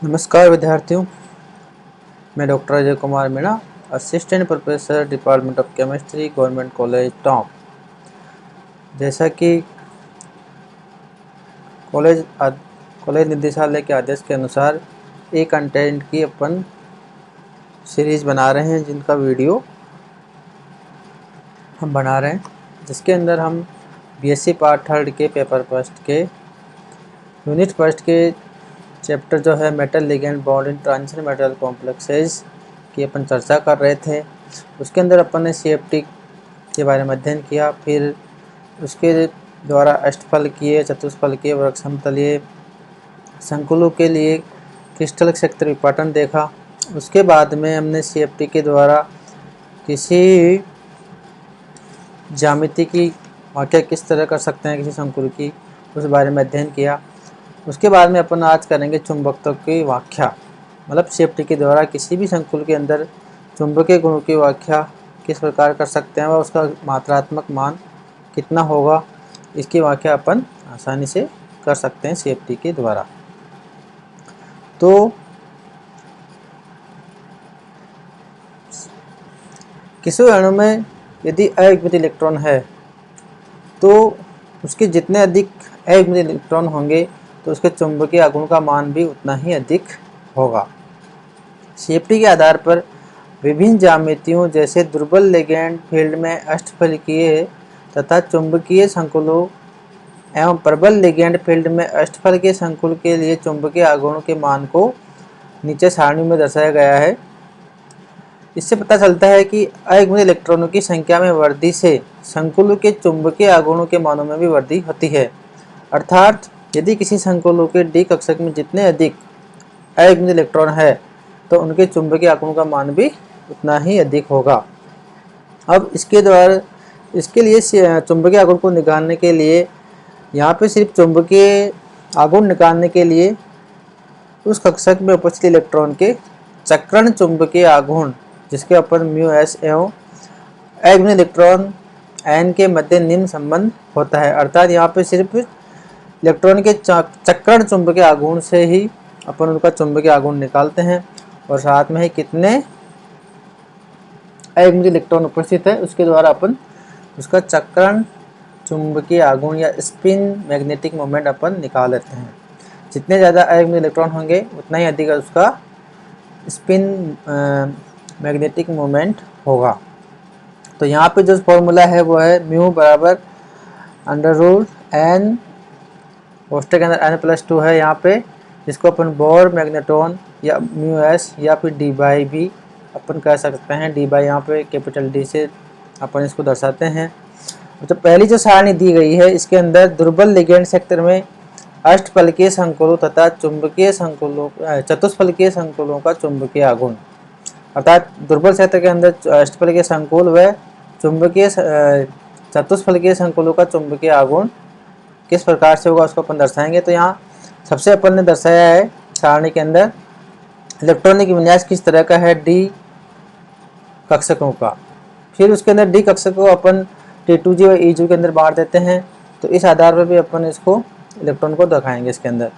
नमस्कार विद्यार्थियों, मैं doctor Ajay Kumar Meena, assistant professor department of chemistry, government college Tonk. जैसा कि कॉलेज निदेशालय के आदेश के अनुसार एक कंटेंट की अपन सीरीज बना रहे हैं, जिनका वीडियो हम बना रहे हैं, जिसके अंदर हम बीएससी पार्ट 3 के पेपर फर्स्ट के यूनिट फर्स्ट के चैप्टर जो है metal ligand bond in transition metal complexes की अपन चर्चा कर रहे थे। उसके अंदर अपन ने सीएफटी के बारे में अध्ययन किया, फिर उसके द्वारा अष्टफलकीय, चतुष्फलकीय, वर्गसमतलीय संकुलों के लिए क्रिस्टल क्षेत्र विपाटन देखा। उसके बाद में हमने सीएफटी के द्वारा किसी ज्यामिति की व्याख्या किस तरह कर सकते हैं किसी संकुल की, उस बारे में अध्ययन किया। उसके बाद में अपन आज करेंगे चुंबकत्व की व्याख्या, मतलब सीएफटी के द्वारा किसी भी संकुल के अंदर चुंबकीय गुणों की व्याख्या किस प्रकार कर सकते हैं व उसका मात्रात्मक मान कितना होगा, इसकी व्याख्या अपन आसानी से कर सकते हैं सीएफटी के द्वारा। तो किसी अणु में यदि अयुग्मित इलेक्ट्रॉन है तो उसके जितने अधिक अयुग्मित इलेक्ट्रॉन होंगे तो उसके चुंबकीय आघूर्ण का मान भी उतना ही अधिक होगा। सीएफटी के आधार पर विभिन्न ज्यामितियों जैसे दुर्बल लिगैंड फील्ड में अष्टफलकीय तथा चुंबकीय संकुलों एवं प्रबल लिगैंड फील्ड में अष्टफलकीय संकुल के लिए चुंबकीय आघूर्ण के मान को नीचे सारणी में दर्शाया गया है। इससे पता चलता है कि अयुग्मित इलेक्ट्रॉनों की संख्या में वृद्धि से संकुलों के चुंबकीय आघूर्णों के मानों में भी वृद्धि होती है। अर्थात यदि किसी संकुलों के डी कक्षक में जितने अधिक अयुग्मित इलेक्ट्रॉन है तो उनके चुंबकीय आघूर्ण का मान भी उतना ही अधिक होगा। अब इसके लिए चुंबकीय आघूर्ण को निकालने के लिए, यहाँ पे सिर्फ चुंबकीय आघूर्ण निकालने के लिए उस कक्षक में उपस्थित इलेक्ट्रॉन के चक्रण चुंबकीय आघूर्ण, जिसके अपन μs एवं अयुग्मित इलेक्ट्रॉन n के मध्य निम्न संबंध होता है। अर्थात यहाँ पे सिर्फ इलेक्ट्रॉन के चक्रण चुंबकीय आघूर्ण से ही अपन उनका चुंबकीय आघूर्ण निकालते हैं और साथ में ही कितने अयुग्मित इलेक्ट्रॉन उपस्थित है उसके द्वारा अपन उसका चक्रण चुंबकीय आघूर्ण या स्पिन मैग्नेटिक मोमेंट अपन निकाल लेते हैं। जितने ज़्यादा अयुग्मित इलेक्ट्रॉन होंगे उतना ही अधिक उसका स्पिन मैग्नेटिक मोमेंट होगा। तो यहाँ पे जो फॉर्मूला है वो है म्यू बराबर √n कोष्टक के अंदर n+2 है यहाँ पे, जिसको अपन बोर मैग्नेट्रॉन या μs या फिर डी बाई भी अपन कह सकते हैं। डी बाई यहाँ पे कैपिटल डी से अपन इसको दर्शाते हैं। तो पहली जो सारणी दी गई है इसके अंदर दुर्बल लिगैंड क्षेत्र में अष्टफलकीय संकुलों तथा चुंबकीय संकुलों चतुष्फलकीय संकुलों का चुंबकीय आघूर्ण, अर्थात दुर्बल क्षेत्र के अंदर अष्टफलकीय संकुल व चुंबकीय चतुष्फलकीय संकुलों का चुंबकीय आघूर्ण किस प्रकार से होगा उसको अपन दर्शाएंगे। तो यहाँ सबसे अपन ने दर्शाया है सारणी के अंदर इलेक्ट्रॉनिक विन्यास किस तरह का है डी कक्षकों का। फिर उसके अंदर डी कक्षक को अपन T2G और EG के अंदर बांट देते हैं। तो इस आधार पर भी अपन इसको इलेक्ट्रॉन को दिखाएंगे इसके अंदर।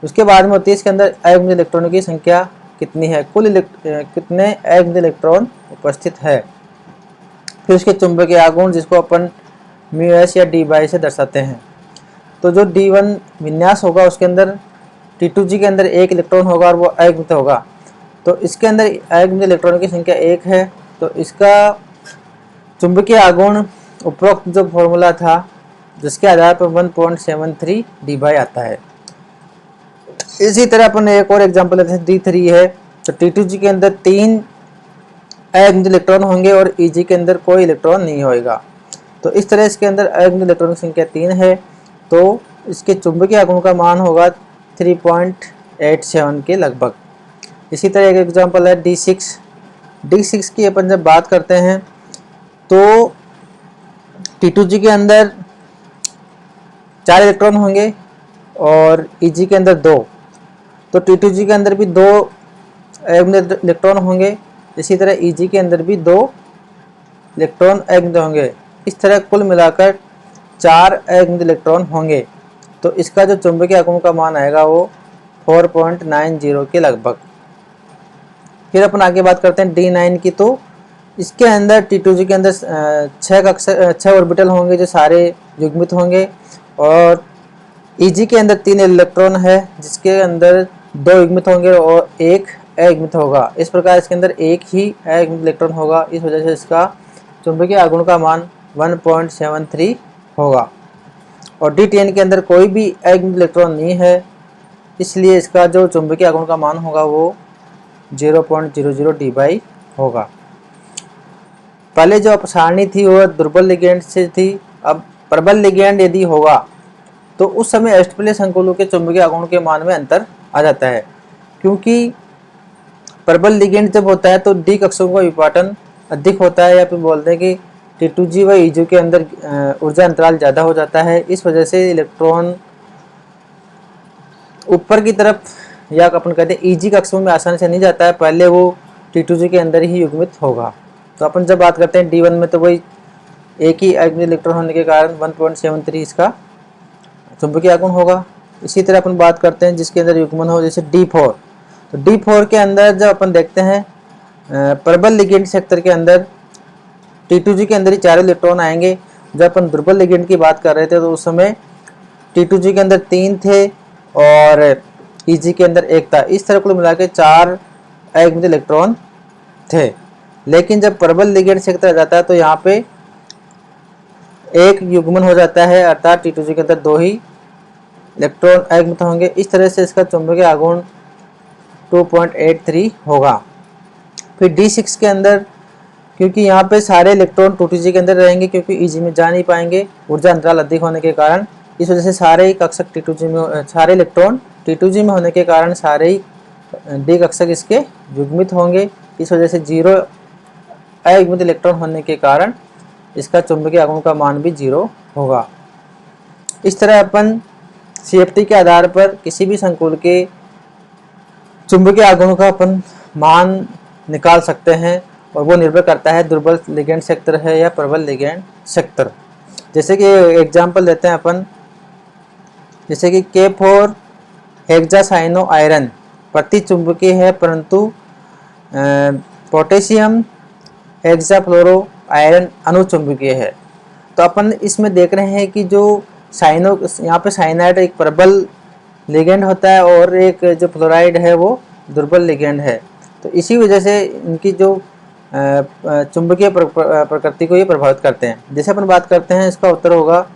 उसके बाद में होती है इसके अंदर अयुग्मित इलेक्ट्रॉनों की संख्या कितनी है, कुल कितने अयुग्मित इलेक्ट्रॉन उपस्थित है। फिर उसके चुंबकीय आघूर्ण जिसको अपन μs या डी बाई से दर्शाते हैं। तो जो D1 विन्यास होगा उसके अंदर T2G के अंदर एक इलेक्ट्रॉन होगा और वो अयुग्मित होगा। तो इसके अंदर अयुग्मित इलेक्ट्रॉनों की संख्या 1 है, तो इसका चुंबकीय आघूर्ण उपरोक्त जो फॉर्मूला था जिसके आधार पर 1.73 डी बाई आता है। इसी तरह अपन एक और एग्जांपल लेते हैं, D3 है तो T2G के अंदर 3 अयुग्मित इलेक्ट्रॉन होंगे और EG के अंदर कोई इलेक्ट्रॉन नहीं होगा। तो इस तरह इसके अंदर अयुग्मित इलेक्ट्रॉन की संख्या 3 है, तो इसके चुंबकीय आघूर्ण का मान होगा 3.87 के लगभग। इसी तरह एक एग्जांपल है D6 की अपन जब बात करते हैं तो T2G के अंदर 4 इलेक्ट्रॉन होंगे और EG के अंदर 2। तो T2G के अंदर भी 2 अयुग्मित इलेक्ट्रॉन होंगे, इसी तरह EG के अंदर भी 2 इलेक्ट्रॉन अयुग्मित होंगे। इस तरह कुल मिलाकर 4 अयुग्मित इलेक्ट्रॉन होंगे। तो इसका जो चुंबकीय आघूर्ण का मान आएगा वो 4.90 के लगभग। फिर अपन आगे बात करते हैं D9 की। तो इसके अंदर T2G के अंदर 6 ऑर्बिटल होंगे जो सारे युग्मित होंगे, और EG के अंदर 3 इलेक्ट्रॉन है जिसके अंदर 2 युग्मित होंगे और 1 अयुग्मित होगा। इस प्रकार इसके अंदर एक ही अयुग्मित इलेक्ट्रॉन होगा। इस वजह से इसका चुंबकीय आघूर्ण का मान 1.73 होगा। और D10 के अंदर कोई भी अयुग्मित इलेक्ट्रॉन नहीं है, इसलिए इसका जो चुंबकीय आघूर्ण का मान होगा वो 0.00 dB होगा। पहले जो सारणी थी वह दुर्बल लिगेंड से थी, अब प्रबल लिगेंड यदि होगा तो उस समय अष्टपलीय संकुलों के चुंबकीय आघूर्ण के मान में अंतर आ जाता है, क्योंकि प्रबल लिगेंड जब होता है तो डी कक्षों का विपाटन अधिक होता है, या फिर बोलते हैं कि T2G व EG के अंदर ऊर्जा अंतराल ज़्यादा हो जाता है। इस वजह से इलेक्ट्रॉन ऊपर की तरफ, या अपन कहते हैं EG कक्षों में आसानी से नहीं जाता है, पहले वो T2G के अंदर ही युग्मित होगा। तो अपन जब बात करते हैं D1 में तो वही एक ही अयुग्मित इलेक्ट्रॉन होने के कारण 1.73 इसका चुंबकीय आघूर्ण होगा। इसी तरह अपन बात करते हैं जिसके अंदर युग्मन हो, जैसे D4। तो D4 के अंदर जब अपन देखते हैं प्रबल लिगेंड सेक्टर के अंदर T2G के अंदर ही 4 इलेक्ट्रॉन आएंगे। जब अपन दुर्बल लिगेंड की बात कर रहे थे तो उस समय T2G के अंदर 3 थे और EG के अंदर 1 था। इस तरह कुल मिला के 4 अयुग्मित इलेक्ट्रॉन थे। लेकिन जब प्रबल लिगेंड सेक्टर आ जाता है तो यहाँ पे एक युग्मन हो जाता है, अर्थात T2G के अंदर 2 ही इलेक्ट्रॉन अयुग्मित होंगे। इस तरह से इसका चुंबकीय आघूर्ण 2.83 होगा। फिर D6 के अंदर, क्योंकि यहाँ पे सारे इलेक्ट्रॉन T2G के अंदर रहेंगे, क्योंकि EG में जा नहीं पाएंगे ऊर्जा अंतराल अधिक होने के कारण, इस वजह से सारे ही कक्षक T2G में, सारे इलेक्ट्रॉन T2G में होने के कारण सारे ही D कक्षक इसके युग्मित होंगे। इस वजह से 0 अयुग्मित इलेक्ट्रॉन होने के कारण इसका चुंबकीय आघूर्ण का मान भी 0 होगा। इस तरह अपन CFT के आधार पर किसी भी संकुल के चुंबकीय आघूर्ण का अपन मान निकाल सकते हैं, और वो निर्भर करता है दुर्बल लिगेंड सेक्टर है या प्रबल लिगेंड सेक्टर। जैसे कि एग्जांपल लेते हैं अपन, जैसे कि K4 हेक्सासाइनो आयरन प्रति चुंबकीय है, परंतु पोटेशियम हेक्साफ्लोरो आयरन अनुचुंबकीय है। तो अपन इसमें देख रहे हैं कि जो साइनो, यहाँ पे साइनाइड एक प्रबल लिगेंड होता है और एक जो फ्लोराइड है वो दुर्बल लिगेंड है। तो इसी वजह से इनकी जो चुंबकीय प्रकृति को ये प्रभावित करते हैं। जैसे अपन बात करते हैं, इसका उत्तर होगा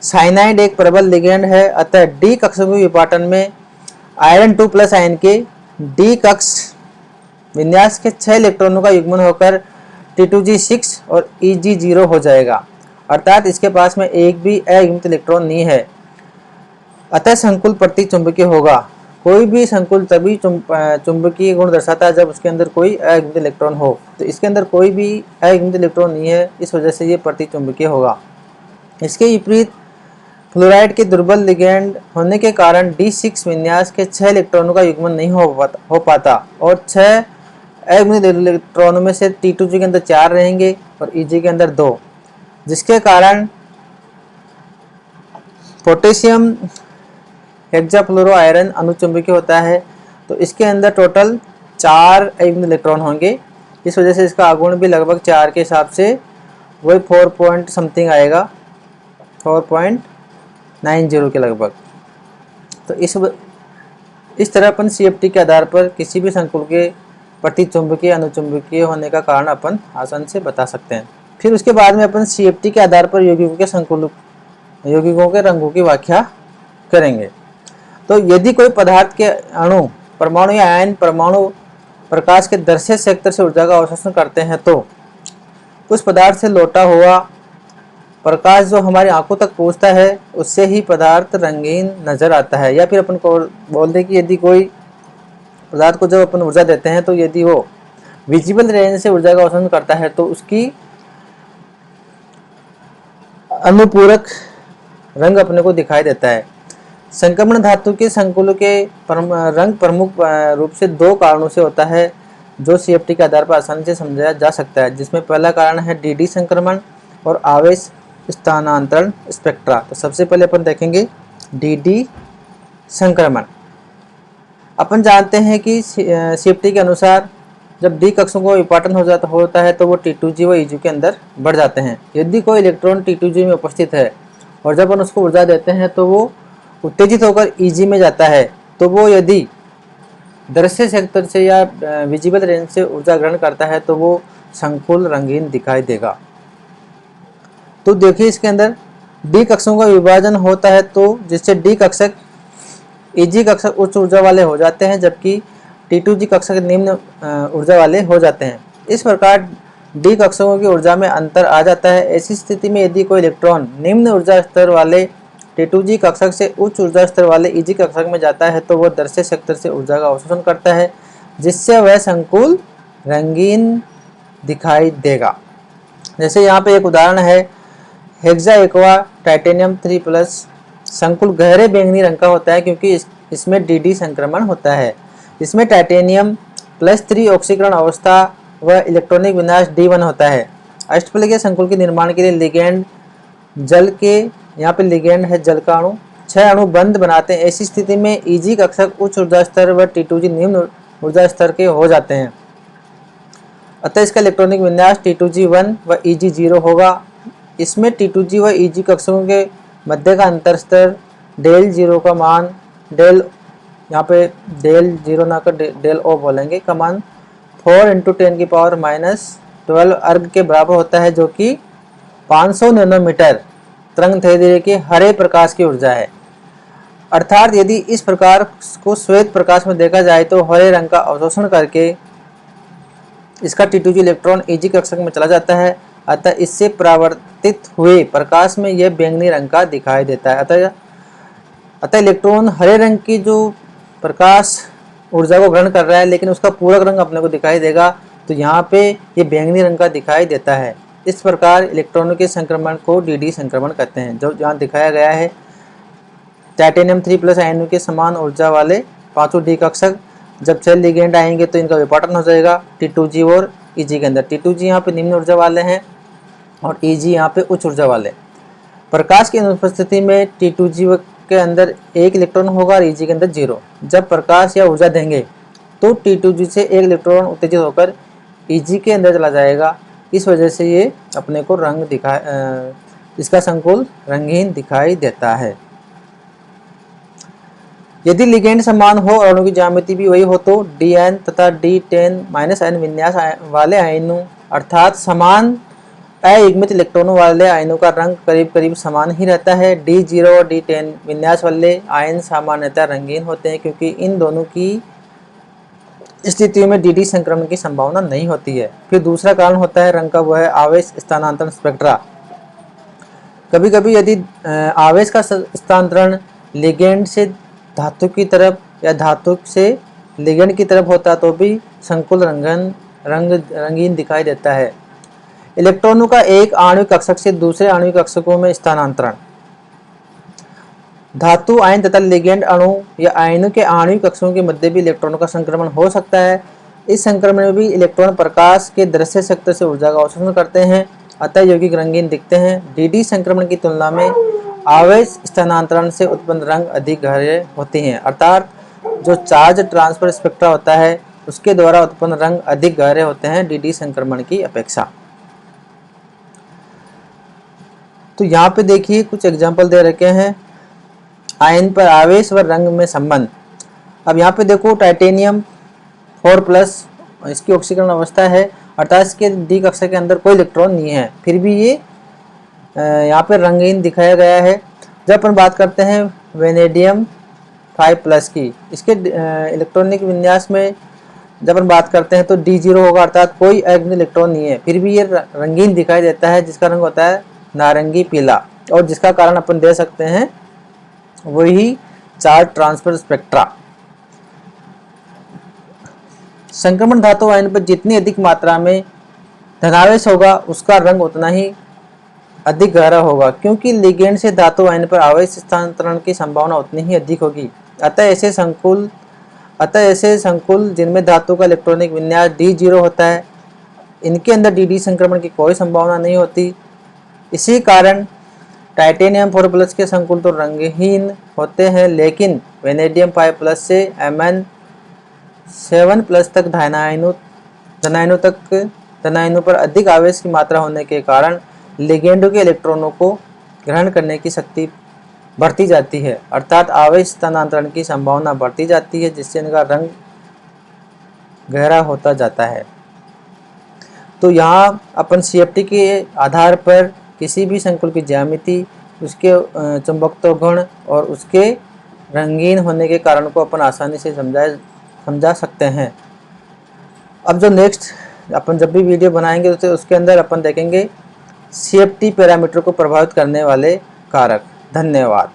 साइनाइड एक प्रबल लिगेंड है, अतः डी कक्षों के विपाटन में आयरन 2+ आयन के डी कक्ष विन्यास के 6 इलेक्ट्रॉनों का युग्मन होकर T2G 6 और EG 0 हो जाएगा, अर्थात इसके पास में एक भी अयुग्मित इलेक्ट्रॉन नहीं है। अतः संकुल प्रति चुंबकीय होगा। कोई भी संकुल तभी चुंबकीय गुण दर्शाता है जब उसके अंदर कोई अयुग्मित इलेक्ट्रॉन हो। तो इसके अंदर कोई भी अयुग्मित इलेक्ट्रॉन नहीं है, इस वजह से ये प्रति चुंबकीय होगा। इसके विपरीत फ्लोराइड के दुर्बल लिगेंड होने के कारण D6 विन्यास के 6 इलेक्ट्रॉनों का युग्मन नहीं हो पाता, और 6 अयुग्मित इलेक्ट्रॉनों में से T2G के अंदर 4 रहेंगे और EG के अंदर 2, जिसके कारण पोटेशियम हेक्साफ्लोरो आयरन अनुचुंबकीय होता है। तो इसके अंदर टोटल 4 अयुग्मित इलेक्ट्रॉन होंगे। इस वजह से इसका आघूर्ण भी लगभग 4 के हिसाब से वही 4 पॉइंट समथिंग आएगा, 4.90 के लगभग। तो इस तरह अपन CFT के आधार पर किसी भी संकुल के प्रति चुंबकीय अनुचुंबकीय होने का कारण अपन आसान से बता सकते हैं। फिर उसके बाद में अपन CFT के आधार पर यौगिकों के रंगों की व्याख्या करेंगे। तो यदि कोई पदार्थ के अणु, परमाणु या आयन परमाणु प्रकाश के दर्शक सेक्टर से ऊर्जा का अवशोषण करते हैं, तो उस पदार्थ से लौटा हुआ प्रकाश जो हमारी आंखों तक पहुंचता है उससे ही पदार्थ रंगीन नजर आता है। या फिर अपन को बोलते हैं कि यदि कोई पदार्थ को जब अपन ऊर्जा देते हैं तो यदि वो विजिबल रेंज से ऊर्जा का अवशोषण करता है तो उसकी अनुपूरक रंग अपने को दिखाई देता है। संक्रमण धातु के संकुलों के रंग प्रमुख रूप से 2 कारणों से होता है, जो CFT के आधार पर आसानी से समझा जा सकता है, जिसमें पहला कारण है DD संक्रमण और आवेश स्थानांतरण स्पेक्ट्रा। तो सबसे पहले अपन देखेंगे DD संक्रमण। अपन जानते हैं कि सीएफटी के अनुसार जब डी कक्षों को विपाटन होता है तो वो T2G व EG के अंदर बढ़ जाते हैं। यदि कोई इलेक्ट्रॉन T2G में उपस्थित है और जब अपन उसको ऊर्जा देते हैं तो वो उत्तेजित होकर EG में जाता है, तो वो यदि दृश्य क्षेत्र से या विजिबल रेंज से ऊर्जा ग्रहण करता है तो वो संकुल रंगीन दिखाई देगा। तो देखिए इसके अंदर डी कक्षों का विभाजन होता है तो जिससे डी कक्षक EG कक्षक उच्च ऊर्जा वाले हो जाते हैं, जबकि T2G कक्षक निम्न ऊर्जा वाले हो जाते हैं। इस प्रकार डी कक्षकों की ऊर्जा में अंतर आ जाता है। ऐसी स्थिति में यदि कोई इलेक्ट्रॉन निम्न ऊर्जा स्तर वाले T2G कक्षक से उच्च ऊर्जा स्तर वाले EG कक्षक में जाता है तो वह दृश्य क्षेत्र से ऊर्जा का अवशोषण करता है, जिससे वह संकुल रंगीन दिखाई देगा। जैसे यहाँ पे एक उदाहरण है, हेक्सा एक्वा टाइटेनियम 3+ संकुल गहरे बैंगनी रंग का होता है क्योंकि इसमें DD संक्रमण होता है। इसमें टाइटेनियम +3 ऑक्सीकरण अवस्था व इलेक्ट्रॉनिक विन्यास D1 होता है। अष्टफलकीय संकुल के निर्माण के लिए लिगेंड जल के, यहाँ पे लिगेंड है जल का अणु, 6 अणु बंद बनाते हैं। ऐसी स्थिति में EG कक्षक उच्च ऊर्जा स्तर व T2G निम्न ऊर्जा स्तर के हो जाते हैं। अतः इसका इलेक्ट्रॉनिक विन्यास T2G1 व EG0 होगा। इसमें T2G व EG कक्षकों के मध्य का अंतर स्तर डेल 0 का मान डेल, यहाँ पे डेल 0 ना कर डेल O बोलेंगे, का मान 4 × 10⁻⁻12 अर्ग के बराबर होता है, जो कि 500 नैनोमीटर तरंग दैर्ध्य के हरे प्रकाश की ऊर्जा है। अर्थात यदि इस प्रकार को श्वेत प्रकाश में देखा जाए तो हरे रंग का अवशोषण करके इसका T2G इलेक्ट्रॉन EG कक्षक में चला जाता है। अतः इससे परावर्तित हुए प्रकाश में यह बैंगनी रंग का दिखाई देता है। अतः इलेक्ट्रॉन हरे रंग की जो प्रकाश ऊर्जा को ग्रहण कर रहा है लेकिन उसका पूरक रंग अपने को दिखाई देगा, तो यहाँ पे ये बैंगनी रंग का दिखाई देता है। इस प्रकार इलेक्ट्रॉनों के संक्रमण को DD संक्रमण कहते हैं। जो यहाँ दिखाया गया है, टाइटेनियम 3+ आयनों के समान ऊर्जा वाले पांचों डी कक्षक जब 6 लिगेंड आएंगे तो इनका विपाटन हो जाएगा T2G और EG के अंदर। T2G यहाँ पे निम्न ऊर्जा वाले हैं और EG यहाँ पे उच्च ऊर्जा वाले। प्रकाश की अनुपस्थिति में T2G के अंदर 1 इलेक्ट्रॉन होगा और EG के अंदर 0। जब प्रकाश या ऊर्जा देंगे तो T2G से 1 इलेक्ट्रॉन उत्तेजित होकर EG के अंदर चला जाएगा। इस वजह से ये अपने को रंग इसका संकुल रंगीन दिखाई देता है। यदि लिगेंड समान हो और अणु की ज्यामिति भी वही हो तो Dn तथा D10-n विन्यास वाले आयनों अर्थात समान अयुग्मित इलेक्ट्रॉनों वाले आयनों का रंग करीब करीब समान ही रहता है। D0 और D10 विन्यास वाले आयन सामान्यतः रंगीन होते हैं क्योंकि इन दोनों की स्थितियों में DD संक्रमण की संभावना नहीं होती है। फिर दूसरा कारण होता है रंग का, वह है आवेश स्थानांतरण स्पेक्ट्रा। कभी कभी यदि आवेश का स्थानांतरण लिगेंड से धातु की तरफ या धातु से लिगेंड की तरफ होता तो भी संकुल रंगीन दिखाई देता है। इलेक्ट्रॉनों का एक आणविक कक्षक से दूसरे आणविक कक्षकों में स्थानांतरण। धातु आयन तथा लिगेंड अणु या आयनों के आणविक कक्षकों के मध्य भी इलेक्ट्रॉनों का संक्रमण हो सकता है। इस संक्रमण में भी इलेक्ट्रॉन प्रकाश के दृश्य क्षेत्र से ऊर्जा का अवशोषण करते हैं, अतः यौगिक रंगीन दिखते हैं। DD संक्रमण की तुलना में आवेश स्थानांतरण से उत्पन्न रंग अधिक गहरे होते हैं, अर्थात जो चार्ज ट्रांसफर स्पेक्ट्रा होता है उसके द्वारा उत्पन्न रंग अधिक गहरे होते हैं DD संक्रमण की अपेक्षा। तो यहाँ पे देखिए कुछ एग्जाम्पल दे रखे हैं आयन पर आवेश व रंग में संबंध। अब यहाँ पे देखो टाइटेनियम 4+, इसकी ऑक्सीकरण अवस्था है अर्थात इसके डी कक्षा के अंदर कोई इलेक्ट्रॉन नहीं है, फिर भी ये यहाँ पे रंगीन दिखाया गया है। जब अपन बात करते हैं वेनेडियम 5+ की, इसके इलेक्ट्रॉनिक विन्यास में जब अपन बात करते हैं तो D0 होगा अर्थात कोई अयुग्मित इलेक्ट्रॉन नहीं है, फिर भी ये रंगीन दिखाई देता है, जिसका रंग होता है नारंगी पीला, और जिसका कारण अपन दे सकते हैं वही चार्ज ट्रांसफर स्पेक्ट्रा। संक्रमण धातु आयन पर जितनी अधिक मात्रा में धनावेश होगा उसका रंग उतना ही अधिक गहरा होगा, क्योंकि लिगेंड से धातु आयन पर आवेश स्थानांतरण की संभावना उतनी ही अधिक होगी। अतः ऐसे संकुल जिनमें धातु का इलेक्ट्रॉनिक विन्यास D0 होता है, इनके अंदर DD संक्रमण की कोई संभावना नहीं होती। इसी कारण टाइटेनियम 4+ के संकुल तो रंगहीन होते हैं, लेकिन वेनेडियम 5+ से Mn 7+ तक धनायनों पर अधिक आवेश की मात्रा होने के कारण लिगेंडों के इलेक्ट्रॉनों को ग्रहण करने की शक्ति बढ़ती जाती है, अर्थात आवेश स्थानांतरण की संभावना बढ़ती जाती है, जिससे इनका रंग गहरा होता जाता है। तो यहाँ अपन CFT के आधार पर किसी भी संकुल की ज्यामिति, उसके चुंबकत्व गुण और उसके रंगीन होने के कारण को अपन आसानी से समझा सकते हैं। अब जो नेक्स्ट अपन जब भी वीडियो बनाएंगे तो उसके अंदर अपन देखेंगे CFT पैरामीटर को प्रभावित करने वाले कारक। धन्यवाद।